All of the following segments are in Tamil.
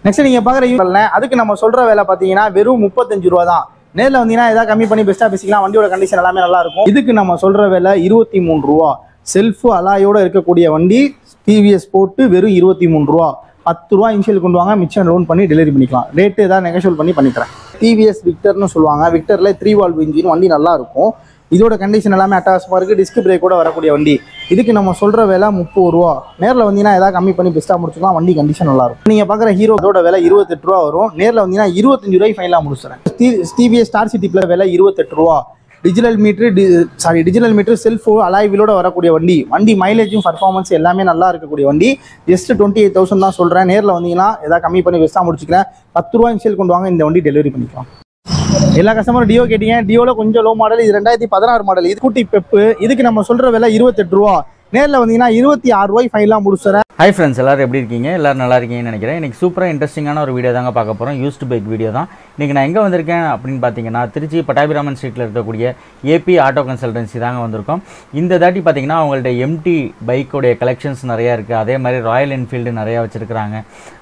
நெக்ஸ்ட் நீங்க பாக்குற யூஸ் அதுக்கு நம்ம சொல்ற விலை பாத்தீங்கன்னா வெறும் 35 ரூபா தான். நேரில் வந்தீங்கன்னா ஏதாவது கம்மி பண்ணி பெஸ்ட்டாக பேசிக்கலாம். வண்டியோட கண்டிஷன் எல்லாமே நல்லா இருக்கும். இதுக்கு நம்ம சொல்ற விலை 23 ரூபா. செல்ஃபு அலாயோட இருக்கக்கூடிய வண்டி டிவிஎஸ் போட்டு வெறும் 23 ரூபா. 10 ரூபா இனிஷியல் கொண்டு வாங்க, மிச்சம் லோன் பண்ணி டெலிவரி பண்ணிக்கலாம். ரேட்டு ஏதாவது நெகோஷியல் பண்ணி பண்ணிக்கிறேன். டிவிஎஸ் விக்டர்னு சொல்லுவாங்க. விக்டரில் 3 வால்வ் இன்ஜின் வண்டி நல்லா இருக்கும். இதோட கண்டிஷன் எல்லாமே அட்டாச்மாக இருக்குது. டிஸ்க் பிரேக் கூட வரக்கூடிய வண்டி. இதுக்கு நம்ம சொல்கிற விலை 30 ரூபா. நேரில் வந்தீங்கன்னா ஏதாவது கம்மி பண்ணி பெஸ்ட்டாக முடிச்சுக்கலாம். வண்டி கண்டிஷன் நல்லாயிருக்கும். நீங்கள் பார்க்குற ஹீரோ அதோட விலை 28 ரூபா வரும். நேரில் வந்தீங்கன்னா 25 ரூபாய் ஃபைனலாக முடிச்சுறேன். டிவிஎஸ் ஸ்டார் சிட்டி ப்ளஸ் விலை 28 ரூபா. டிஜிட்டல் மீட்ரு செல்ஃபோ அலாய் வீலோட வரக்கூடிய வண்டி. வண்டி மைலேஜும் பர்ஃபார்மன்ஸ் எல்லாமே நல்லா இருக்கக்கூடிய வண்டி. ஜஸ்ட் 28,000 தான் சொல்கிறேன். நேரில் வந்தீங்கன்னா ஏதாவது கம்மி பண்ணி பெஸ்ட்டாக முடிச்சுக்கிறேன். 10 ரூபா இனிஷியல் கொண்டு வாங்க, இந்த வண்டி டெலிவரி பண்ணிக்கலாம். எல்லா கஸ்டமரும் டியோ கேட்டீங்க. டியோவில் கொஞ்சம் லோ மாடல். இது 2016 மாடல். இது கூட்டி பெப்பு. இதுக்கு நம்ம சொல்கிற விலை 28 ரூபா. நேரில் வந்தீங்கன்னா 26 ரூபாய் ஃபைனலாக முடிச்சுறேன். ஹாய் ஃப்ரெண்ட்ஸ், எல்லோரும் எப்படி இருக்கீங்க? எல்லோரும் நல்லா இருக்கீங்கன்னு நினைக்கிறேன். இன்றைக்கி சூப்பராக இன்ட்ரெஸ்டிங்கான ஒரு வீடியோ தாங்க பார்க்க போகிறோம். யூஸ்டு பைக் வீடியோ தான். இன்றைக்கி நான் எங்கே வந்திருக்கேன் அப்படின்னு பார்த்தீங்கன்னா, திருச்சி பட்டாபிராமன் ஸ்ட்ரீட்டில் இருக்கக்கூடிய ஏபி ஆட்டோ கன்சல்டன்சி தாங்க வந்திருக்கோம். இந்த தாட்டி பார்த்தீங்கன்னா அவங்கள்ட்ட எம்டி பைக்கோடைய கலெக்ஷன்ஸ் நிறையா இருக்குது. அதே மாதிரி ராயல் என்ஃபீல்டு நிறையா வச்சுருக்கிறாங்க.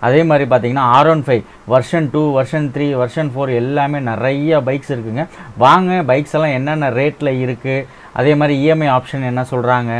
அதே மாதிரி பார்த்தீங்கன்னா R15 வெர்ஷன் 2, வெர்ஷன் 3, வெர்ஷன் 4 எல்லாமே நிறைய பைக்ஸ் இருக்குதுங்க. வாங்க பைக்ஸ் எல்லாம் என்னென்ன ரேட்டில் இருக்குது, அதே மாதிரி இஎம்ஐ ஆப்ஷன் என்ன சொல்கிறாங்க,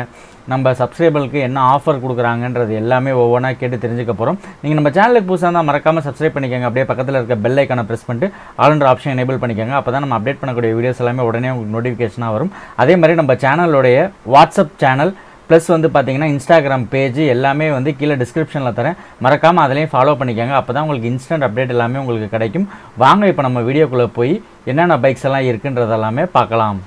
நம்ம சப்ஸ்கிரைபருக்கு என்ன ஆஃபர் கொடுக்குறாங்கன்றது எல்லாமே ஒவ்வொன்றா கேட்டு தெரிஞ்சுக்க போகிறோம். நீங்கள் நம்ம சேனலுக்கு புதுசாக இருந்தால் மறக்காமல் சப்ஸ்கிரைப் பண்ணிக்கோங்க. அப்படியே பக்கத்தில் இருக்க பெல் ஐக்கானை ப்ரெஸ் பண்ணிட்டு ஆல்ன்ற ஆப்ஷன் எனேபிள் பண்ணிக்கோங்க. அப்போ தான் நம்ம அப்டேட் பண்ணக்கூடிய வீடியோஸ் எல்லாமே உடனே உங்களுக்கு நோட்டிஃபிகேஷனாக வரும். அதே மாதிரி நம்ம சேனலோடைய வாட்ஸ்அப் சேனல் ப்ளஸ் வந்து பார்த்தீங்கன்னா இன்ஸ்டாகிராம் பேஜ் எல்லாமே வந்து கீழே டிஸ்கிரிப்ஷனில் தரேன். மறக்காமல் அதிலையும் ஃபாலோ பண்ணிக்கோங்க. அப்போ தான் உங்களுக்கு இன்ஸ்டன்ட் அப்டேட் எல்லாமே உங்களுக்கு கிடைக்கும். வாங்க இப்போ நம்ம வீடியோக்குள்ளே போய் என்னென்ன பைக்ஸ் எல்லாம் இருக்குன்றதெல்லாமே பார்க்கலாம்.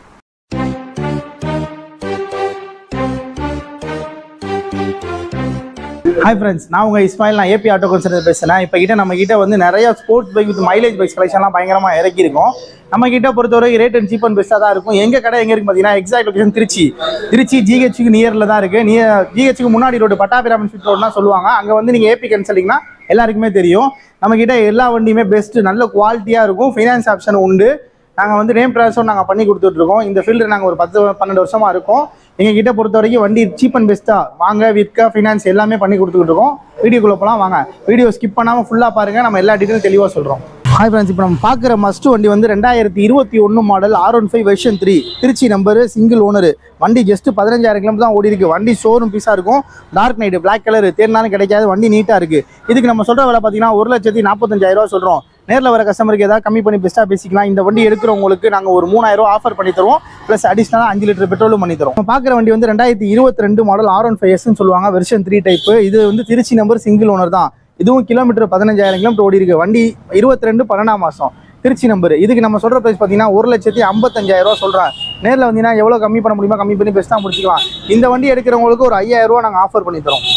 ஹாய் ஃப்ரெண்ட்ஸ், நான் உங்கள் இஸ்மாயில். நான் ஏபி ஆட்டோ கன்சல்டன்ட் பேசுகிறேன். இப்போ நம்ம கிட்ட வந்து நிறைய sports bike with mileage bikes கலெக்ஷன்லாம் பயங்கரமாக இறக்கியிருக்கோம். நம்ம கிட்ட பொறுத்தவரைக்கும் ரேட் அண்ட் சீப் அண்ட் பெஸ்ட்டாக தான் இருக்கும். எங்கள் கடை எங்கே இருக்குது பார்த்தீங்கன்னா, எக்ஸாக்ட் லொகேஷன் திருச்சி ஜிஹெச்சுக்கு நியரில் தான் இருக்குது. ஜிஹெச்சுக்கு முன்னாடி ரோடு பட்டாபிராமன் ஸ்ட்ரீட் ரோடுனா சொல்லுவாங்க. அங்கே வந்து நீங்கள் ஏபி கன்சல்டிங்னா எல்லாருக்குமே தெரியும். நம்மக்கிட்ட எல்லா வண்டியுமே பெஸ்ட்டு, நல்ல குவாலிட்டியாக இருக்கும். ஃபைனான்ஸ் ஆப்ஷன் உண்டு. நாங்கள் வந்து நேம் ட்ரான்ஸ்ஃபர் நாங்கள் பண்ணி கொடுத்துட்ருக்கோம். இந்த ஃபீல்டு நாங்கள் ஒரு 10-12 வருஷமாக இருக்கோம். எங்ககிட்ட பொறுத்த வரைக்கும் வண்டி சீப் அண்ட் பெஸ்ட்டாக வாங்க, விற்க, ஃபினான்ஸ் எல்லாமே பண்ணி கொடுத்துக்கிட்டு இருக்கோம். வீடியோக்குள்ளே போகலாம் வாங்க. வீடியோ ஸ்கிப் பண்ணாமல் ஃபுல்லாக பாருங்கள். நம்ம எல்லா டீட்டெயிலும் தெளிவாக சொல்கிறோம். ஹாய் ஃப்ரெண்ட்ஸ், இப்போ நம்ம பார்க்குற மஸ்ட் வண்டி வந்து 2021 model R15 version 3 Trichy number, single owner. வண்டி ஜஸ்ட் 15,000 கிலோமீட்டர் தான் ஓடி இருக்குது. வண்டி ஷோரூம் பீஸாக இருக்கும். டார்க் நைட்டு, பிளாக் கலர், தேர்னாலும் கிடைக்காது. வண்டி நீட்டாக இருக்குது. இதுக்கு நம்ம சொல்கிற விலை பார்த்தீங்கன்னா 1,45,000 ரூபா சொல்கிறோம். நேரில் வர கஸ்டமருக்கு ஏதாவது கம்மி பண்ணி பெஸ்ட்டாக பேசிக்கலாம். இந்த வண்டி எடுக்கிறவங்களுக்கு நாங்கள் ஒரு 3,000 ரூபா ஆஃபர் பண்ணி தருவோம். ப்ளஸ் அடிஷ்னலாக 5 லிட்டர் பெட்ரோலும் பண்ணி தருவோம். நம்ம பார்க்குற வண்டி வந்து 2022 மாடல் R15Sன்னு சொல்லுவாங்க. Version 3 type. இது வந்து திருச்சி நம்பர், சிங்கிள் ஓனர் தான். இதுவும் கிலோமீட்டர் 15,000 கிலோமீட்டர் ஓடி இருக்குது. வண்டி 22 12ஆம் மாதம் திருச்சி நம்பர். இதுக்கு நம்ம சொல்கிற ப்ரைஸ் பார்த்தீங்கன்னா 1,55,000 ரூபா சொல்கிறேன். நேரில் வந்தீங்கன்னா எவ்வளோ கம்மி பண்ண முடியுமோ கம்மி பண்ணி பெஸ்ட்டாக முடிச்சிக்கலாம். இந்த வண்டி எடுக்கிறவங்களுக்கு ஒரு 5,000 ரூபா நாங்கள் ஆஃபர் பண்ணி தரோம்.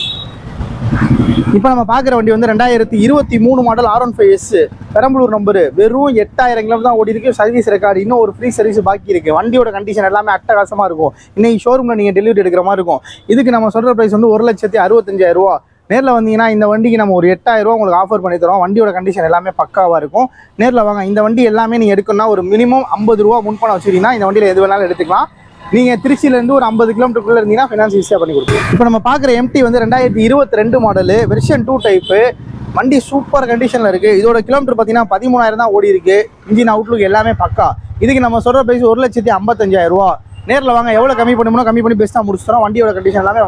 இப்போ நம்ம பார்க்குற வண்டி வந்து 2023 மாடல் R15S பெரம்பலூர் நம்பரு. வெறும் 8,000 கிலோமீட்டர் தான் ஓடி இருக்கு. சர்வீஸ் ரெக்கார்டு, இன்னும் ஒரு ஃப்ரீ சர்வீஸ் பாக்கி இருக்குது. வண்டியோட கண்டிஷன் எல்லாமே அட்டகாசமாக இருக்கும். இன்னைக்கு ஷோரூமில் நீங்கள் டெலிவரி எடுக்கிற மாதிரி இருக்கும். இதுக்கு நம்ம சொல்கிற ப்ரைஸ் வந்து 1,65,000 ரூபா. நேரில் வந்தீங்கன்னா இந்த வண்டிக்கு நம்ம ஒரு 8,000 ரூபா உங்களுக்கு ஆஃபர் பண்ணி தரோம். வண்டியோட கண்டிஷன் எல்லாமே பக்காவாக இருக்கும். நேரில் வாங்க. இந்த வண்டி எல்லாமே நீங்கள் எடுக்கணும்னா ஒரு மினிமம் 50 ரூபா முன்பணம் வச்சுக்கிட்டீங்கன்னா இந்த வண்டியில் எது வேணாலும் எடுத்துக்கலாம். நீங்கள் திருச்சியிலேருந்து ஒரு 50 கிலோமீட்டருக்குள்ளே இருந்தீங்கன்னா ஃபினான்ஸ் ஈஸியாக பண்ணி கொடுப்போம். இப்போ நம்ம பார்க்குற எம்டி வந்து 2022 மாடலு, வெர்ஷன் 2 டைப்பு. வண்டி சூப்பர் கண்டிஷனில் இருக்குது. இதோட கிலோமீட்டர் பார்த்தீங்கன்னா 13,000 தான் ஓடி இருக்குது. இன்ஜின் அவுட்லுக் எல்லாமே பக்கா. இதுக்கு நம்ம சொல்கிற ப்ரைஸ் 1,55,000 ரூபா. நேரில் வாங்க. எவ்வளோ கம்மி பண்ணணுமோ கம்மி பண்ணி பெஸ்ட்டாக முடிச்சுத்தரோம். வண்டியோட கண்டிஷன் எல்லாமே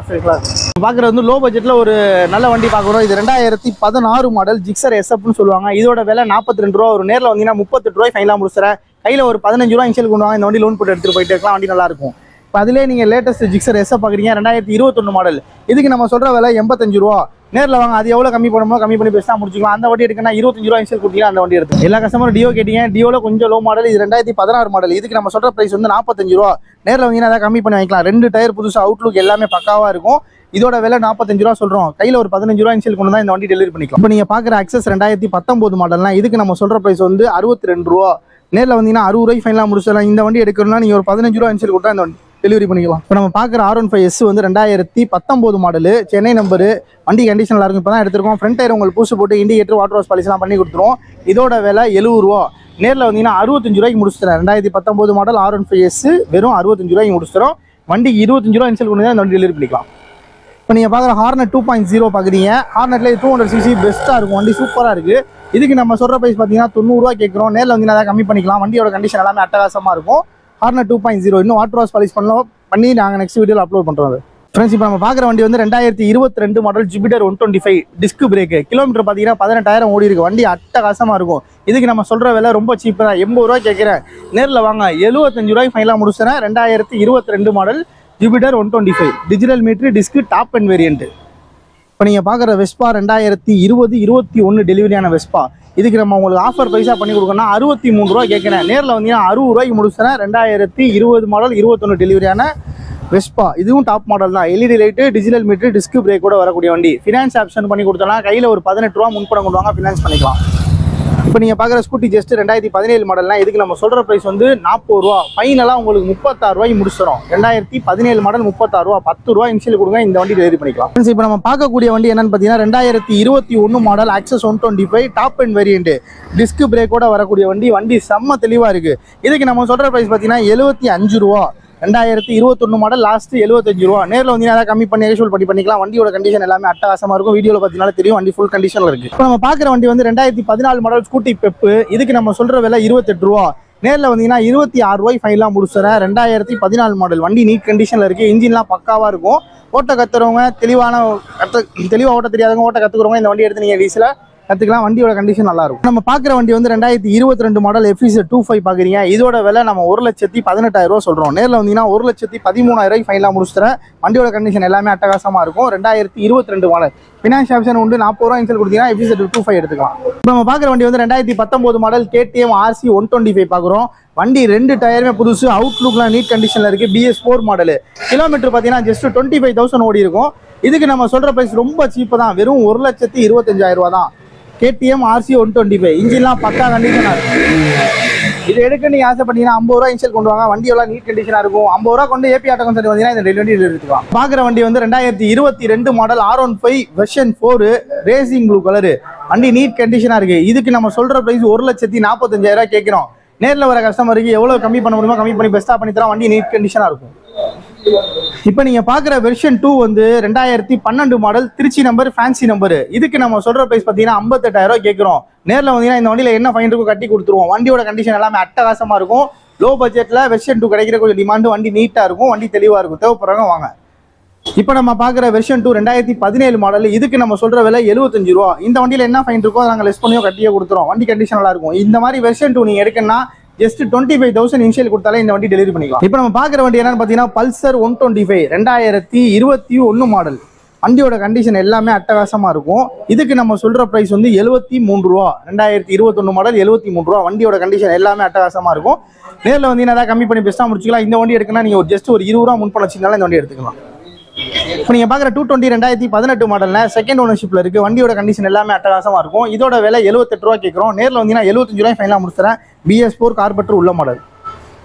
பார்க்குறது வந்து லோ பட்ஜெட்டில் ஒரு நல்ல வண்டி பார்க்குறோம். இது 2016 மாடல் ஜிக்ஸர் எஸ்எப்னு சொல்லுவாங்க. இதோட விலை 42 ரூபா. ஒரு நேரில் வந்தீங்கன்னா 38 ரூபாய் ஃபைனலாக முடிச்சுறேன். கையில் ஒரு 15 ரூபா இன்ஷியல் கொண்டு வாங்க. இந்த வண்டி லோன் போட்டு எடுத்துகிட்டு போயிட்டு இருக்கலாம். வண்டி நல்லாயிருக்கும். இப்போ அதிலே நீங்கள் லேட்டஸ்ட் ஜிக்ஸர் எஸ்எப் பார்க்குறீங்க. 2021 மாடல். இதுக்கு நம்ம சொல்கிற விலை 85 ரூபா. நேரில் வாங்க. அது எவ்வளோ கம்மி பண்ணணுமோ கம்மி பண்ணி பெஸ்ட்டாக முடிச்சிக்கலாம். அந்த வண்டி எடுக்கணும்னா 25 ரூபா இன்ஷியல் கொடுத்தீங்கன்னா அந்த வண்டி எடுத்து. எல்லா கஸ்டமரும் டியோ கேட்டீங்க. டியோவில் கொஞ்சம் லோ மாடல். இது 2016 மாடல். இதுக்கு நம்ம சொல்கிற ப்ரைஸ் வந்து 45 ரூபா. நேரில் வந்தீங்கன்னா அதை கம்மி பண்ணி வாங்கிக்கலாம். 2 டயர் புதுசாக, அவுட்லுக் எல்லாமே பக்காவாக இருக்கும். இதோட விலை 45 ரூபா சொல்கிறோம். கையில் ஒரு 15 ரூபா இன்ஷியல் கொண்டு தான் இந்த வண்டி டெலிவரி பண்ணிக்கலாம். இப்போ நீங்கள் பார்க்குற அக்சஸ் 2019 மாடல்னா இதுக்கு நம்ம சொல்கிற ப்ரைஸ் வந்து 62 ரூபா. நேரில் வந்தீங்கன்னா 60 ரூபாய்க்கு ஃபைனலாக முடிச்சிடலாம். இந்த வண்டி எடுக்கணும்னா நீங்கள் ஒரு 15 ரூபா இன்ஷியல் கொடுத்தா இந்த வண்டி டெலிவரி பண்ணிக்கலாம். இப்போ நம்ம பார்க்குற R15S வந்து 2019 மாடலு, சென்னை நம்பரு. வண்டி கண்டிஷன் நல்லா இருக்கும். இப்போ தான் எடுத்துருக்கோம். ஃப்ரண்ட் டயர் உங்களுக்கு பூசு போட்டு இண்டிகேட்டர், வாட்டர் வாஷ் பாலிசிலாம் பண்ணி கொடுத்துருவோம். இதோட விலை 70 ரூபா. நேரில் வந்தீங்கன்னா 65 ரூபாய்க்கு முடிச்சுத்தரேன். 2019 மாடல் R15S வெறும் 65 ரூபாய்க்கு முடிச்சுத்தரோம். வண்டிக்கு 25 ரூபா இன்ஷியல் கொண்டு தான் இந்த வண்டி டெலிவரி பண்ணிக்கலாம். இப்போ நீங்கள் பார்க்குற ஹார்னட் 2.0 பார்க்குறீங்க. ஹார்னட்லேயே 200cc பெஸ்ட்டாக இருக்கும், வண்டி சூப்பராக இருக்குது. இதுக்கு நம்ம சொல்கிற ப்ரைஸ் பார்த்தீங்கன்னா 90 ரூபா கேட்குறோம். நேரில் வந்து அதை கம்மி பண்ணிக்கலாம். வண்டியோட கண்டிஷன் எல்லாமே அட்டகாசமாக இருக்கும். ஹார்னட் 2.0 இன்னும் வாட்டர் வாஷ் பாலிஷ் பண்ணி நாங்கள் நெக்ஸ்ட் வீடியோவில் அப்லோட் பண்ணுறோம். ஃப்ரெண்ட்ஸ், இப்போ நம்ம பார்க்குற வண்டி வந்து 2022 model Jupiter 125 disc brake. Kilometre பார்த்தீங்கன்னா 18,000 ஓடி இருக்கு. வண்டி அட்டகாசமாக இருக்கும். இதுக்கு நம்ம சொல்கிற விலை ரொம்ப சீப்பு தான், 80 ரூபா கேட்குறேன். நேரில் வாங்க, 75 ரூபாய்க்கு ஃபைனலாக முடிச்சுறேன். 2022 model Jupiter 125 digital meter disc top and variant. இப்போ நீங்கள் பார்க்குற வெஸ்பா 2020-21 டெலிவரியான வெஸ்பா. இதுக்கு நம்ம உங்களுக்கு ஆஃபர் ப்ரைஸாக பண்ணி கொடுக்கணும்னா 63 ரூபா கேட்குறேன். நேரில் வந்தீங்கன்னா 60 ரூபாய்க்கு முடிச்சுறேன். 2020 மாடல் 21 டெலிவரியான வெஸ்பா. இதுவும் டாப் மாடல் தான். LED light digital meter disc brake கூட வரக்கூடிய வண்டி. ஃபினான்ஸ் ஆப்ஷன் பண்ணி கொடுத்தோம்னா கையில் ஒரு 18 ரூபா முன்பணம் கொண்டு வாங்க, ஃபினான்ஸ் பண்ணிக்கலாம். இப்போ நீங்கள் பார்க்குற ஸ்கூட்டி ஜஸ்ட் 2017 மாடல்னா இதுக்கு நம்ம சொல்கிற ப்ரைஸ் வந்து 40 ரூபா. ஃபைனலாக உங்களுக்கு 36 ரூபாய்க்கு முடிச்சிடும். 2017 மாடல் 36 ரூபா. 10 ரூபா இன்ஷியல் கொடுங்க, இந்த வண்டி டெலிவரி பண்ணிக்கலாம். இப்போ நம்ம பார்க்கக்கூடிய வண்டி என்னன்னு பார்த்தீங்கன்னா 2021 model Access 125 top and variant disc பிரேக்கோட வரக்கூடிய வண்டி. வண்டி செம்ம தெளிவாக இருக்குது. இதுக்கு நம்ம சொல்கிற ப்ரைஸ் பார்த்தீங்கன்னா 75 ரூபா. 2021 மாடல் லாஸ்ட் 75 ரூபா. நேரில் வந்து அதை கம்மி பண்ணி எக்ஸ்போர்ட் பண்ணிக்கலாம். வண்டியோட கண்டிஷன் எல்லாமே அட்டகாசமாக இருக்கும். வீடியோவில் பார்த்தீங்கன்னா தெரியும், வண்டி ஃபுல் கண்டிஷனில் இருக்குது. இப்போ நம்ம பார்க்குற வண்டி வந்து 2014 மாடல் ஸ்கூட்டி பெப்பு. இதுக்கு நம்ம சொல்கிற விலை 28 ரூபா. நேரில் வந்தீங்கன்னா 26 ரூபாய் ஃபைனலாக முடிச்சுறேன். 2014 மாடல் வண்டி நீட் கண்டிஷனில் இருக்குது. இன்ஜின்லாம் பக்காவாக இருக்கும். ஓட்ட கற்றுறவங்க, தெளிவாக ஓட்ட தெரியாதவங்க, ஓட்ட கற்றுக்கிறவங்க இந்த வண்டி எடுத்து நீங்கள் டீசலாக கற்றுக்கலாம். வண்டியோட கண்டிஷன் நல்லா இருக்கும். நம்ம பார்க்குற வண்டி வந்து 2022 மாடல் FZ25 பார்க்குறீங்க. இதோட விலை நம்ம 1,18,000 ரூபா சொல்கிறோம். நேரில் வந்தீங்கன்னா 1,13,000 ரூபாய்க்கு ஃபைனலாக முடிச்சுறேன். வண்டியோட கண்டிஷன் எல்லாமே அட்டகாசமாக இருக்கும். 2022 மாடல் ஃபினான்ஸ் ஆப்ஷன் உண்டு. 40 ரூபா இன்சல் கொடுத்தீங்கன்னா FZ25 எடுத்துக்கலாம். இப்போ நம்ம பார்க்குற வண்டி வந்து 2019 மாடல் KTM RC 125 பார்க்குறோம். வண்டி 2 டயருமே புதுசு. அவுட்லுக்லாம் நீட் கண்டிஷனில் இருக்குது. BS4 model. கிலோமீட்டர் பார்த்தீங்கன்னா ஜஸ்ட் 25,000 ஓடி இருக்கும். இதுக்கு நம்ம சொல்கிற ப்ரைஸ் ரொம்ப சீப்பு தான், வெறும் 1,25,000 ரூபா தான். KTM RC 125 இன்ஜின்லாம் பக்கா கண்டிஷனாக இருக்கும். இது எடுக்க நீங்கள் ஆசைப்பட்டீங்கன்னா 50 ரூபா இன்ஷியல் கொண்டு வாங்க. வண்டியெல்லாம் நீட் கண்டிஷனாக இருக்கும். 50 ரூபா கொண்டு AP ஆட்டோ கன்சல்ட் வந்தீங்கன்னா இந்த 2 வண்டி எடுத்துக்கலாம். பார்க்குற வண்டி வந்து 2022 model R15 version 4 racing blue colour. வண்டி நீட் கண்டிஷனாக இருக்குது. இதுக்கு நம்ம சொல்கிற ப்ரைஸ் 1,45,000 ரூபா கேட்குறோம். நேரில் வர கஸ்டமருக்கு எவ்வளோ கம்மி பண்ண முடியுமோ கம்மி பண்ணி பெஸ்ட்டாக பண்ணி தரோம். வண்டி நீட் கண்டிஷனாக இருக்கும். இப்போ நீங்கள் பார்க்குற வெர்ஷன் 2 வந்து 2012 model Trichy number fancy number. இதுக்கு நம்ம சொல்கிற ப்ரைஸ் பார்த்தீங்கன்னா 58,000 ரூபா கேட்குறோம். நேரில் வந்தீங்கன்னா இந்த வண்டியில் என்ன ஃபைன் இருக்கோ கட்டி கொடுத்துருவோம். வண்டியோட கண்டிஷன் எல்லாமே அட்டகாசமாக இருக்கும். லோ பட்ஜெட்டில் வெர்ஷன் 2 கிடைக்கிற கொஞ்சம் டிமாண்டு. வண்டி நீட்டாக இருக்கும், வண்டி தெளிவாக இருக்கும். தேவைப்படுறவங்க வாங்க. இப்போ நம்ம பார்க்குற வெர்ஷன் 2 2017 மாடல். இதுக்கு நம்ம சொல்கிற விலை 75 ரூபா. இந்த வண்டியில் என்ன ஃபைன் இருக்கோ நாங்கள் லெஸ் பண்ணியோ கட்டியோ கொடுத்துருவோம். வண்டி கண்டிஷன் நல்லா இருக்கும். இந்த மாதிரி வெர்ஷன் 2 நீங்கள் எடுக்கணும்னா ஜஸ்ட் 25,000 இன்ஷியல் கொடுத்தாலே இந்த வண்டி டெலிவரி பண்ணிக்கலாம். இப்போ நம்ம பார்க்குற வண்டி என்னன்னு பார்த்தீங்கன்னா பல்சர் 125 2021 மாடல். வண்டியோட கண்டிஷன் எல்லாமே அட்டகாசமாக இருக்கும். இதுக்கு நம்ம சொல்கிற ப்ரைஸ் வந்து 73 ரூபா. 2021 மாடல் 73 ரூபா. வண்டியோட கண்டிஷன் எல்லாமே அட்டகாசமாக இருக்கும். நேரில் வந்து என்ன கம்மி பண்ணி பெஸ்ட்டாக முடிச்சுக்கலாம். இந்த வண்டி எடுக்கணும்னா நீங்கள் ஜஸ்ட் ஒரு 20 ரூபா முன்பணம் வச்சிங்கனால இந்த வண்டி எடுத்துக்கலாம். இப்போ நீங்கள் பார்க்குற 220 2018 மாடல்னா செகண்ட் ஓனர்ஷிப்பில் இருக்குது. வண்டியோட கண்டிஷன் எல்லாமே அட்டகாசமாக இருக்கும். இதோட விலை 78 ரூபா கேட்குறோம். நேரில் வந்தீங்கன்னா 75 ரூபாய் ஃபைனலாக முடிச்சுறேன். BS4 கார்பெட்டர் உள்ள மாடல்.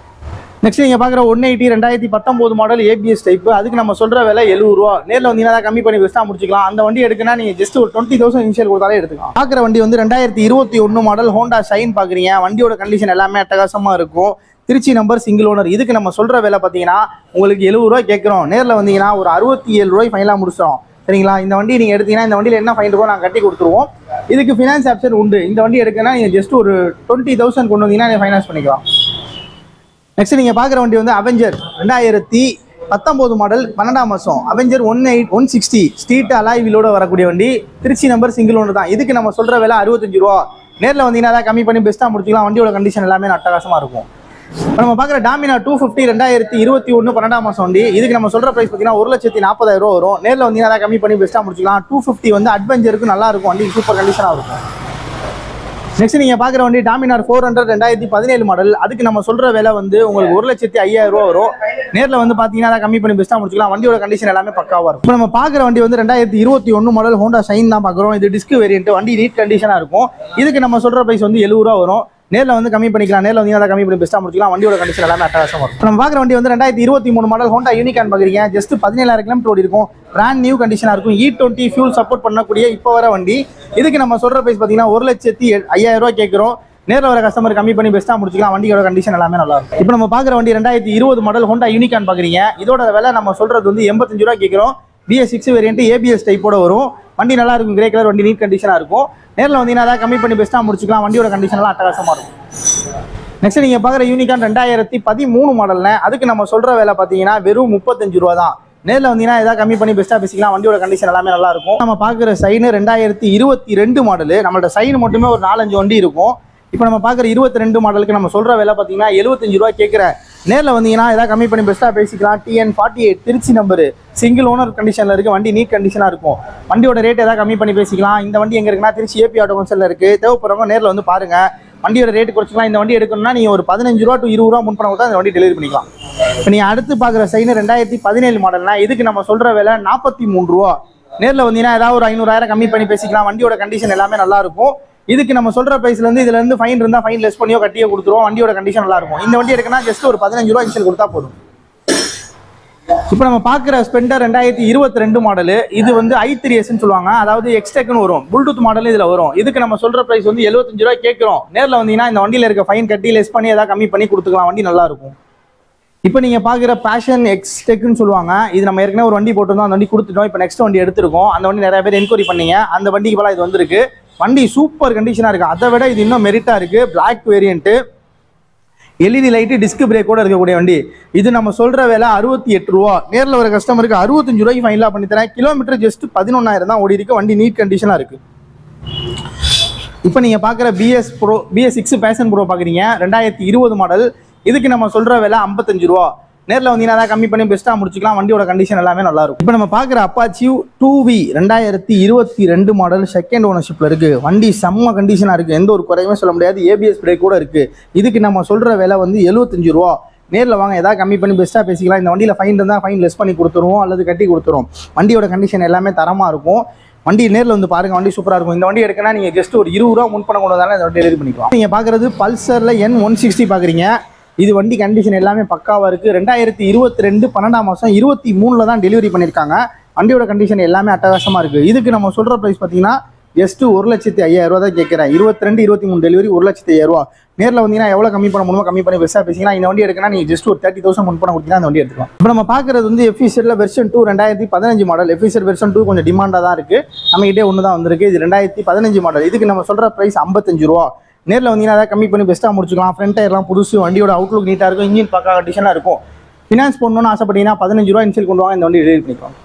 நெக்ஸ்ட் நீங்கள் பார்க்குற 180 2019 மாடல் ABS டைப்பு. அதுக்கு நம்ம சொல்கிற விலை 70 ரூபா. நேரில் வந்தீங்கன்னா கம்மி பண்ணி பெஸ்ட்டாக முடிச்சிக்கலாம். அந்த வண்டி எடுக்கணும்னா நீங்கள் ஜஸ்ட் ஒரு 20,000 இன்ஷியல் கொடுத்தாலே எடுத்துக்கலாம். பார்க்குற வண்டி வந்து 2021 மாடல் ஹோண்டா ஷைன் பார்க்குறீங்க. வண்டியோட கண்டிஷன் எல்லாமே அட்டகாசமாக இருக்கும். Trichy number single owner. இதுக்கு நம்ம சொல்கிற விலை பார்த்தீங்கன்னா உங்களுக்கு 70 ரூபா கேட்குறோம். நேரில் வந்தீங்கன்னா ஒரு 67 ரூபாய் ஃபைனலாக முடிச்சிடும். சரிங்களா? இந்த வண்டி நீங்கள் எடுத்தீங்கன்னா இந்த வண்டியில் என்ன ஃபைன் இருக்கோ நாங்கள் கட்டி கொடுத்துருவோம். இதுக்கு ஃபினான்ஸ் ஆப்ஷன் உண்டு. இந்த வண்டி எடுக்கணும்னா நீங்கள் ஜஸ்ட் ஒரு 20,000 கொண்டு வந்தீங்கன்னா நீங்கள் ஃபைனான்ஸ் பண்ணிக்கலாம். நெக்ஸ்ட் நீங்கள் பார்க்குற வண்டி வந்து அவெஞ்சர் 2019 மாடல் 12ஆம் மாதம் அவெஞ்சர் 160 ஸ்ட்ரீட் அலாய் வீலோட வரக்கூடிய வண்டி. திருச்சி நம்பர் சிங்கிள் ஓனர் தான். இதுக்கு நம்ம சொல்கிற விலை 65 ரூபா. நேரில் வந்தீங்கன்னா அதை கம்மி பண்ணி பெஸ்ட்டாக முடிச்சிக்கலாம். வண்டியோட கண்டிஷன் எல்லாமே அட்டகாசமாக இருக்கும். நம்ம பார்க்குற டாமினா 250 2021 12ஆம் மாதம் வண்டி. இதுக்கு நம்ம சொல்கிற ப்ரைஸ் பார்த்தீங்கன்னா 1,40,000 ரூபா வரும். நேரில் வந்தீங்கன்னா அதை கம்மி பண்ணி பெஸ்ட்டாக முடிச்சிக்கலாம். 250 வந்து அட்வென்ச்சருக்கு நல்லா இருக்கும். வண்டி சூப்பர் கண்டிஷனாக இருக்கும். நெக்ஸ்ட் நீங்கள் பார்க்குற வண்டி டாமினார் 400 2017 மாடல். அதுக்கு நம்ம சொல்கிற விலை வந்து உங்களுக்கு 1,05,000 ரூபா வரும். நேரில் வந்து பார்த்தீங்கன்னா அதை கம்மி பண்ணி பெஸ்ட்டாக முடிச்சிக்கலாம். வண்டியோட கண்டிஷன் எல்லாமே பக்காவாக இருக்கும். இப்போ நம்ம பார்க்குற வண்டி வந்து 2021 மாடல் ஹோண்டா ஷைன் தான் பார்க்குறோம். இது டிஸ்க் வேரியன்ட். வண்டி நீட் கண்டிஷனாக இருக்கும். இதுக்கு நம்ம சொல்கிற ப்ரைஸ் வந்து 70 ரூபா வரும். நேரில் வந்து கம்மி பண்ணிக்கலாம். நேரில் வந்து அதை கம்மி பண்ணி பெஸ்ட்டாக முடிச்சிக்கலாம். வண்டியோட கண்டிஷன் எல்லாமே அட்டகாசமாக இருக்கும். நம்ம பார்க்குற வண்டி வந்து 2023 மாடல் ஹோண்டா யூனிகான் பார்க்குறீங்க. ஜஸ்ட் 17,000 கிலோமீட்டர் ஓடி இருக்கும். பிராண்ட் நியூ கண்டிஷனாக இருக்கும். E20 ஃபியூல் சப்போர்ட் பண்ணக்கூடிய இப்போ வர வண்டி. இதுக்கு நம்ம சொல்கிற ப்ரைஸ் பார்த்தீங்கன்னா 1,05,000 ரூபா கேட்குறோம். நேரில் வர கஸ்டமர் கம்மி பண்ணி பெஸ்ட்டாக முடிச்சிக்கலாம். வண்டியோட கண்டிஷன் எல்லாமே நல்லா இருக்கும். இப்போ நம்ம பார்க்குற வண்டி 2020 மாடல் ஹோண்டா யூனிகான் பார்க்குறீங்க. இதோட விலை நம்ம சொல்கிறது வந்து 85 ரூபா கேட்குறோம். BS6 வேரியன்ட் ABS டைப்போட வரும். வண்டி நல்லா இருக்கும், கிரே கலர் வண்டி, நீட் கண்டிஷனாக இருக்கும். நேரில் வந்தீங்கன்னா அதாவது கம்மி பண்ணி பெஸ்ட்டாக முடிச்சுக்கலாம். வண்டியோட கண்டிஷன்லாம் அட்டகாசமாக இருக்கும். நெக்ஸ்ட் நீங்கள் பார்க்குற யூனிகான் 2013 மாடல்னு, அதுக்கு நம்ம சொல்கிற விலை பார்த்தீங்கன்னா வெறும் 35 ரூபா தான். நேரில் வந்தீங்கன்னா ஏதாவது கம்மி பண்ணி பெஸ்ட்டாக பேசிக்கலாம். வண்டியோட கண்டிஷன் எல்லாமே நல்லா இருக்கும். நம்ம பார்க்குற சைனு 2022 மாடலு. நம்மள்ட்ட சைன் மட்டுமே ஒரு 4-5 வண்டி இருக்கும். இப்போ நம்ம பார்க்குற 22 மாடலுக்கு நம்ம சொல்கிற விலை பார்த்தீங்கன்னா 75 ரூபா கேட்குறேன். நேரில் வந்தீங்கன்னா ஏதாவது கம்மி பண்ணி பெஸ்ட்டாக பேசிக்கலாம். TN48 Trichy number, single owner கண்டிஷனில் இருக்குது. வண்டி நீட் கண்டிஷனாக இருக்கும். வண்டியோட ரேட் ஏதாவது கம்மி பண்ணி பேசிக்கலாம். இந்த வண்டி எங்கே இருக்குன்னா திருச்சி AP ஆட்டோ கன்சல்ல இருக்குது. தேவைப்படுறவங்க நேரில் வந்து பாருங்கள். வண்டியோட ரேட் குறைச்சிக்கலாம். இந்த வண்டி எடுக்கணும்னா நீங்கள் ஒரு 15 ரூபா to 20 ரூபா முன் பணம் கொடுத்தா அந்த வண்டி டெலிவரி பண்ணிக்கலாம். இப்போ நீங்கள் அடுத்து பார்க்குற சைனு 2017 மாடல்னா, இதுக்கு நம்ம சொல்கிற விலை 43 ரூபா. நேரில் வந்தீங்கன்னா ஏதாவது ஒரு 500,000 கம்மி பண்ணி பேசிக்கலாம். வண்டியோட கண்டிஷன் எல்லாமே நல்லா இருக்கும். இதுக்கு நம்ம சொல்கிற ப்ரைஸ்லேருந்து இதுலேருந்து ஃபைன் இருந்தால் ஃபைன் லெஸ் பண்ணியோ கட்டியோ கொடுத்துருவோம். வண்டியோட கண்டிஷன் நல்லா இருக்கும். இந்த வண்டி எடுக்கனா ஜஸ்ட் ஒரு 15 ரூபா இன்ஷியல் கொடுத்தா போதும். இப்போ நம்ம பார்க்குற ஸ்பெண்டர் 2022 மாடலு. இது வந்து i3Sன்னு சொல்லுவாங்க. அதாவது எக்ஸ்டெக்னு வரும், ப்ளூடூத் மாடல் இதில் வரும். இதுக்கு நம்ம சொல்கிற ப்ரைஸ் வந்து 75 ரூபா கேட்குறோம். நேரில் வந்தீங்கன்னா இந்த வண்டியில் இருக்க ஃபைன் கட்டி லெஸ் பண்ணி ஏதாவது கம்மி பண்ணி கொடுத்துக்கலாம். வண்டி நல்லா இருக்கும். இப்போ நீங்கள் பார்க்குற பேஷன் எக்ஸ்டெக்னு சொல்லுவாங்க. இது நம்ம ஏற்கனவே ஒரு வண்டி போட்டிருந்தோம், அந்த வண்டி கொடுத்துட்டோம். இப்போ நெக்ஸ்ட் வண்டி எடுத்துருக்கோம். அந்த வண்டி நிறைய பேர் என்கொயரி பண்ணீங்க. அந்த வண்டிக்கு போல இது வந்திருக்கு. வண்டி சூப்பர் கண்டிஷனாக இருக்குது. அதை விட இது இன்னும் மெரிட்டாக இருக்குது. Black variant, LED light, disc பிரேக்கோட இருக்கக்கூடிய வண்டி. இது நம்ம சொல்கிற விலை 68 ரூபா. நேரில் வர கஸ்டமருக்கு 65 ரூபாய்க்கு ஃபைனலாக பண்ணித்தரேன். கிலோமீட்டர் ஜஸ்ட் 11,000 தான் ஓடி இருக்கு. வண்டி நீட் கண்டிஷனாக இருக்குது. இப்போ நீங்கள் பார்க்குற BS6 பேஷன் ப்ரோ பார்க்குறீங்க, 2020 மாடல். இதுக்கு நம்ம சொல்கிற விலை 55 ரூபா. நேரில் வந்தீங்கன்னா அதை கம்மி பண்ணி பெஸ்ட்டாக முடிச்சுக்கலாம். வண்டியோட கண்டிஷன் எல்லாமே நல்லா இருக்கும். இப்போ நம்ம பார்க்குற அப்பாச்சி 2V 2022 மாடல் செகண்ட் ஓனர்ஷிப்பில் இருக்குது. வண்டி செம்ம கண்டிஷனாக இருக்குது. எந்த ஒரு குறையுமே சொல்ல முடியாது. ABS பிரேக் கூட இருக்குது. இதுக்கு நம்ம சொல்கிற விலை வந்து 75 ரூபா. நேரில் வாங்க, ஏதாவது கம்மி பண்ணி பெஸ்ட்டாக பேசிக்கலாம். இந்த வண்டியில் ஃபைன் இருந்தால் ஃபைன் லெஸ் பண்ணி கொடுத்துருவோம் அல்லது கட்டி கொடுத்துருவோம். வண்டியோட கண்டிஷன் எல்லாமே தரமாக இருக்கும். வண்டி நேரில் வந்து பாருங்கள், வண்டி சூப்பராக இருக்கும். இந்த வண்டி எடுக்கனா நீங்கள் ஜஸ்ட் ஒரு 20 ரூபா முன் பணம் கொண்டு வந்தாலும் இந்த வண்டி டெலிவரி பண்ணிக்கலாம். நீங்கள் பார்க்குறது பல்சரில் N160 பார்க்குறீங்க. இது வண்டி கண்டிஷன் எல்லாமே பக்காவாக இருக்குது. 2022 12ஆம் மாதம் 23 தான் டெலிவரி பண்ணியிருக்காங்க. வண்டியோட கண்டிஷன் எல்லாமே அட்டகாசமாக இருக்குது. இதுக்கு நம்ம சொல்கிற ப்ரைஸ் பார்த்தீங்கன்னா ஜஸ்ட்டு 1,05,000 ரூபா தான் கேட்குறேன். 22, 23 டெலிவரி 1,05,000 ரூபா. நேரில் வந்தீங்கன்னா எவ்வளோ கம்மி பண்ண முடியுமோ கம்மி பண்ணி பெருசாக பேசிங்கன்னா இந்த வண்டி எடுக்கனா நீங்கள் ஜஸ்ட் ஒரு 30,000 முன் பணம் கொடுத்தீங்கன்னா அந்த வண்டி எடுத்துக்கலாம். இப்போ நம்ம பார்க்குறது வந்து FZ version 2 2015 model. FZ version 2 கொஞ்சம் டிமாண்டாக தான் இருக்குது. நம்மகிட்டே ஒன்று தான் வந்திருக்கு. இது 2015 மாடல். இதுக்கு நம்ம சொல்கிற ப்ரைஸ் 55 ரூபா. நேரில் வந்தீங்கன்னா அதை கம்மி பண்ணி பெஸ்ட்டாக முடிச்சுக்கலாம். ஃப்ரண்ட் டயர்லாம் புதுசு, வண்டியோட அவுட்லுக் நீட்டாக இருக்கும், இன்ஜின் பக்கா கண்டிஷனாக இருக்கும். ஃபினான்ஸ் பண்ணணும்னு ஆசைப்பட்டீங்கன்னா 15 ரூபா இன்ஷியல் கொண்டு வாங்க, இந்த வண்டி டெலிவரி பண்ணிக்கலாம்.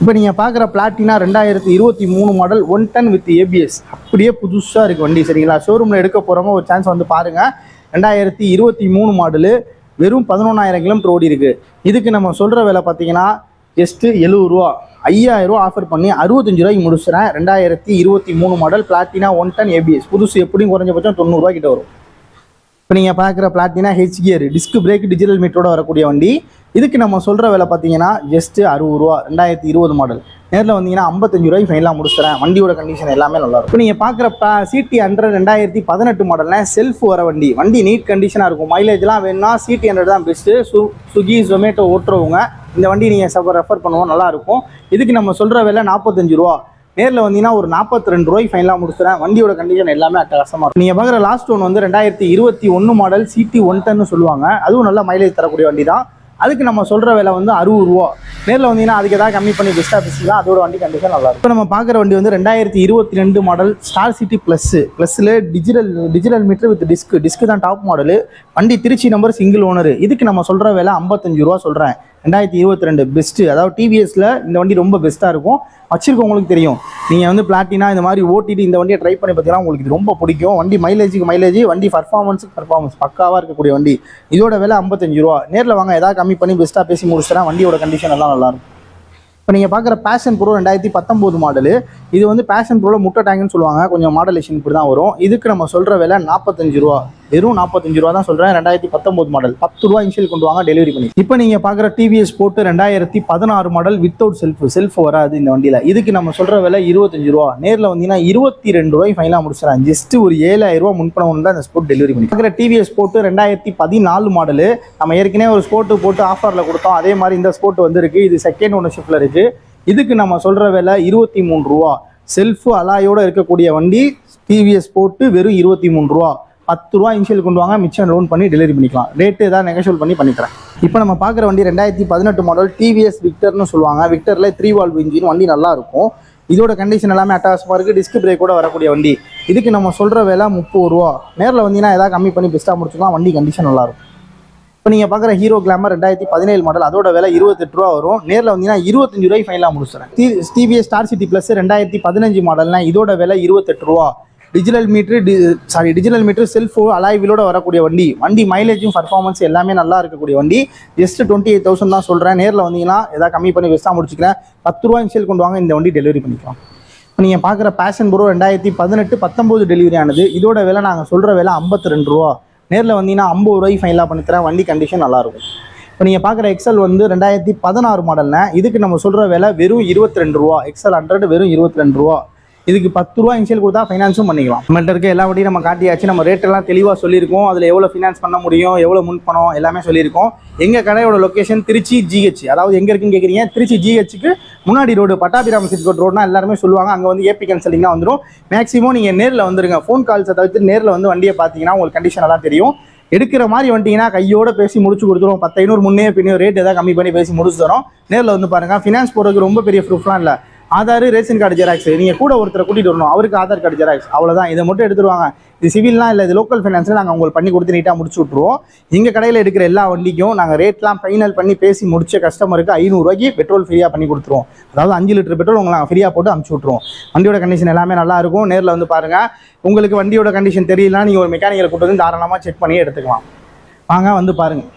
இப்போ நீங்கள் பார்க்குற Platina 2023 model 1 done with ABS. அப்படியே புதுசாக இருக்குது வண்டி, சரிங்களா? ஷோரூமில் எடுக்க போகிறவங்க ஒரு சான்ஸ் வந்து பாருங்கள். 2023 மாடலு, வெறும் 11,000 கிலோமீட்டர் ஓடி இருக்குது. இதுக்கு நம்ம சொல்கிற விலை பார்த்தீங்கன்னா ஜஸ்ட்டு 70 ரூபா. 5,000 ரூபா ஆஃபர் பண்ணி 65 ரூபாய்க்கு முடிச்சுறேன். 2023 மாடல் பிளாட்டினா 1 டன் ABS. புதுசு எப்படியும் குறைஞ்சபட்சம் 90 ரூபா கிட்ட வரும். இப்போ நீங்கள் பார்க்குற Platina H gear, disc brake, digital மீட்டரோட வரக்கூடிய வண்டி. இதுக்கு நம்ம சொல்கிற விலை பார்த்தீங்கன்னா ஜஸ்ட்டு 60 ரூபா. 2020 மாடல். நேரில் வந்தீங்கன்னா 55 ரூபாய்க்கு ஃபைனலாக முடிச்சுறேன். வண்டியோட கண்டிஷன் எல்லாமே நல்லா இருக்கும். இப்போ நீங்கள் பார்க்குற CT100 2018 மாடல்னா செல்ஃப் வர வண்டி. வண்டி நீட் கண்டிஷனாக இருக்கும். மைலேஜ்லாம் வேணும்னா CT100 தான் பெஸ்ட்டு. ஸ்விக்கி, ஜொமேட்டோ ஓட்டுறவங்க இந்த வண்டி நீங்கள் ரெஃபர் பண்ணுவோம், நல்லாயிருக்கும். இதுக்கு நம்ம சொல்கிற விலை 45 ரூபா. நேரில் வந்தீங்கன்னா ஒரு 42 ரூபாய்க்கு ஃபைனலாக முடிச்சுறேன். வண்டியோட கண்டிஷன் எல்லாமே அட்டகாசமாக இருக்கும். நீங்கள் பார்க்குற லாஸ்ட் ஒன் வந்து 2021 மாடல் CT110 சொல்லுவாங்க. அதுவும் நல்ல மைலேஜ் தரக்கூடிய வண்டி தான். அதுக்கு நம்ம சொல்கிற விலை வந்து 60 ரூபா. நேரில் வந்தீங்கன்னா அதுக்கு ஏதாவது கம்மி பண்ணி பெஸ்ட்டாக பேசிக்கலாம். அதோட வண்டி கண்டிஷன் நல்லா இருக்கும். இப்போ நம்ம பார்க்குற வண்டி வந்து 2022 மாடல் ஸ்டார் சிட்டி ப்ளஸ்ஸில் டிஜிட்டல் மீட்டர் வித் டிஸ்க் தான் டாப் மாடலு. வண்டி திருச்சி நம்பர், சிங்கிள் ஓனர். இதுக்கு நம்ம சொல்கிற விலை 55 ரூபா சொல்கிறேன். 2022 பெஸ்ட்டு. அதாவது TVSல இந்த வண்டி ரொம்ப பெஸ்ட்டாக இருக்கும். வச்சிருக்கவங்களுக்கு தெரியும். நீங்கள் வந்து பிளாட்டினா இந்த மாதிரி ஓட்டிட்டு இந்த வண்டியை ட்ரை பண்ணி பார்த்தீங்கன்னா உங்களுக்கு இது ரொம்ப பிடிக்கும். வண்டி மைலேஜுக்கு மைலேஜ், வண்டி பர்ஃபார்மன்ஸ் பக்காவாக இருக்கக்கூடிய வண்டி. இதோட விலை 55 ரூபா. நேரில் வாங்க, ஏதாவது கம்மி பண்ணி பெஸ்ட்டாக பேசி முடிச்சுட்டா வண்டியோட கண்டிஷன் எல்லாம் நல்லாயிருக்கும். இப்போ நீங்கள் பார்க்குற பேஷன் ப்ரோ 2019 மாடலு. இது வந்து பேஷன் ப்ரோவில் முட்டை டேங்குன்னு சொல்லுவாங்க. கொஞ்சம் மாடலேஷன் இப்படி தான் வரும். இதுக்கு நம்ம சொல்கிற விலை 45 ரூபா. வெறும் 45 ரூபா தான் சொல்கிறேன். 2019 மாடல். 10 ரூபா இன்ஷியல் கொண்டு வாங்க, டெலிவரி பண்ணி. இப்போ நீங்கள் பார்க்குற TVS போட்டு 2016 மாடல் வித்தவுட் செல்ஃப் வராது இந்த வண்டியில். இதுக்கு நம்ம சொல்கிற விலை 25 ரூபா. நேரில் வந்தீங்கன்னா 22 ரூபாய்க்கு ஃபைனலாக முடிச்சிடலாம். ஜஸ்ட் ஒரு 7,000 ரூபா முன்பணம் தான் இந்த ஸ்போர்ட் டெலிவரி பண்ணி. பார்க்குற TVS போட்டு 2014 மாடலு. நம்ம ஏற்கனவே ஒரு ஸ்போர்ட்டு போட்டு ஆஃபரில் கொடுத்தோம். அதே மாதிரி இந்த ஸ்போர்ட் வந்துருக்கு. இது செகண்ட் ஓனர்ஷிப்பில் இருக்குது. இதுக்கு நம்ம சொல்கிற விலை 23 ரூபா. செல்ஃப் அலாயோடு இருக்கக்கூடிய வண்டி TVS போட்டு வெறும் 23 ரூபா. 10 ரூபா இனிஷியல் கொண்டு வாங்க, மிச்சம் லோன் பண்ணி டெலிவரி பண்ணிக்கலாம். ரேட்டு ஏதாவது நெகோஷியபிள் பண்ணி பண்ணித்தரேன். இப்போ நம்ம பார்க்குற வண்டி 2018 மாடல் டிவிஎஸ் விக்டர்னு சொல்லுவாங்க. விக்டரில் 3 வால்வ் இன்ஜின் வண்டி நல்லா இருக்கும். இதோட கண்டிஷன் எல்லாமே அட்டாச்மாக இருக்குது. டிஸ்க் பிரேக் கூட வரக்கூடிய வண்டி. இதுக்கு நம்ம சொல்கிற விலை 30 ரூபா. நேரில் வந்தீங்கன்னா ஏதாவது கம்மி பண்ணி பெஸ்ட்டாக முடிச்சுக்கலாம். வண்டி கண்டிஷன் நல்லாயிருக்கும். இப்போ நீங்கள் பார்க்குற ஹீரோ கிளாமர் 2017 மாடல், அதோட விலை 28 ரூபா வரும். நேரில் வந்தீங்கன்னா 25 ரூபாய்க்கு ஃபைனலாக முடிச்சுறேன். டிவிஎஸ் ஸ்டார் சிட்டி ப்ளஸ் 2015 மாடல்னா இதோட விலை 28 ரூபா. டிஜிட்டல் மீட்ரு செல்ஃப் அலாய் வீலோட வரக்கூடிய வண்டி. வண்டி மைலேஜும் பர்ஃபார்மன்ஸ் எல்லாமே நல்லா இருக்கக்கூடிய வண்டி. ஜஸ்ட் 28,000 தான் சொல்கிறேன். நேரில் வந்தீங்கன்னா ஏதாவது கம்மி பண்ணி பெஸ்ட்டாக முடிச்சுக்கிறேன். 10 ரூபா இன்ஷியல் கொண்டு வாங்க, இந்த வண்டி டெலிவரி பண்ணிக்கலாம். இப்போ நீங்கள் பார்க்குற பேஷன் ப்ரோ 2018-19 டெலிவரி ஆனது. இதோட விலை நாங்கள் சொல்கிற விலை 52 ரூபா. நேரில் வந்தீங்கன்னா 50 ரூபாய்க்கு ஃபைனலாக பண்ணித்தரேன். வண்டி கண்டிஷன் நல்லாயிருக்கும். இப்போ நீங்கள் பார்க்குற எக்ஸல் வந்து 2016 மாடல்னா இதுக்கு நம்ம சொல்கிற விலை வெறும் 22 ரூபா. எக்ஸல் 100 வெறும் 22 ரூபா. இதுக்கு 10 ரூபா இன்ஷியல் கொடுத்தா ஃபைனான்ஸும் பண்ணிக்கலாம். நம்மள்ட்ட இருக்க எல்லா வண்டியும் நம்ம காட்டியாச்சு. நம்ம ரேட்டெல்லாம் தெளிவாக சொல்லியிருக்கோம். அதில் எவ்வளோ ஃபினான்ஸ் பண்ண முடியும், எவ்வளோ முன் பணம் எல்லாமே சொல்லியிருக்கோம். எங்கள் கடையோட லொக்கேஷன் திருச்சி GH. அதாவது எங்கே இருக்குன்னு கேட்குறீங்க, திருச்சி GHக்கு முன்னாடி ரோடு பட்டாபிராமன் சிட்டி ரோடுனா எல்லாருமே சொல்லுவாங்க. அங்கே வந்து ஏபி கன்சல்டிங்காக வந்துடும். மேக்ஸிமம் நீங்கள் நேரில் வந்துருங்க. ஃபோன் கால்ஸை தவிர்த்து நேரில் வந்து வண்டியை பார்த்தீங்கன்னா உங்களுக்கு கண்டிஷன் எல்லாம் தெரியும். எடுக்கிற மாதிரி வந்துட்டீங்கன்னா கையோட பேசி முடிச்சு கொடுத்துருவோம். 10,500 முன்னே பின்னே ரேட் ஏதாவது கம்மி பண்ணி பேசி முடிச்சு தரோம். நேரில் வந்து பாருங்கள். ஃபினான்ஸ் போடுறதுக்கு ரொம்ப பெரிய ப்ரூஃப்லாம் இல்லை. ஆதார், ரேஷன் கார்டு ஜெராக்ஸ், நீங்கள் கூட ஒருத்தரை கூட்டிகிட்டு வரணும், அவருக்கு ஆதார் கார்டு ஜெராக்ஸ், அவ்வளோதான். இதை மட்டும் எடுத்துருவாங்க. இது சிவில்லாம் இல்லை, இது லோக்கல் ஃபைனான்ஸில் நாங்கள் உங்களுக்கு பண்ணி கொடுத்து நீட்டாக முடிச்சு விட்ருவோம். எங்கள் கடையில் எடுக்கிற எல்லா வண்டிக்கும் நாங்கள் ரேட்லாம் ஃபைனல் பண்ணி பேசி முடிச்ச கஸ்டமருக்கு 500 ரூபாய்க்கு பெட்ரோல் ஃப்ரீயாக பண்ணி கொடுத்துருவோம். அதாவது 5 லிட்டர் பெட்ரோல் உங்களுக்கு நாங்கள் ஃப்ரீயாக போட்டு அனுப்பிச்சி விட்ருவோம். வண்டியோட கண்டிஷன் எல்லாமே நல்லாயிருக்கும். நேரில் வந்து பாருங்கள். உங்களுக்கு வண்டியோட கண்டிஷன் தெரியலனா நீங்கள் ஒரு மெக்கானிக்கலை கூட்டு வந்து தாராளமாக செக் பண்ணி எடுத்துக்கலாம். வாங்க வந்து பாருங்கள்.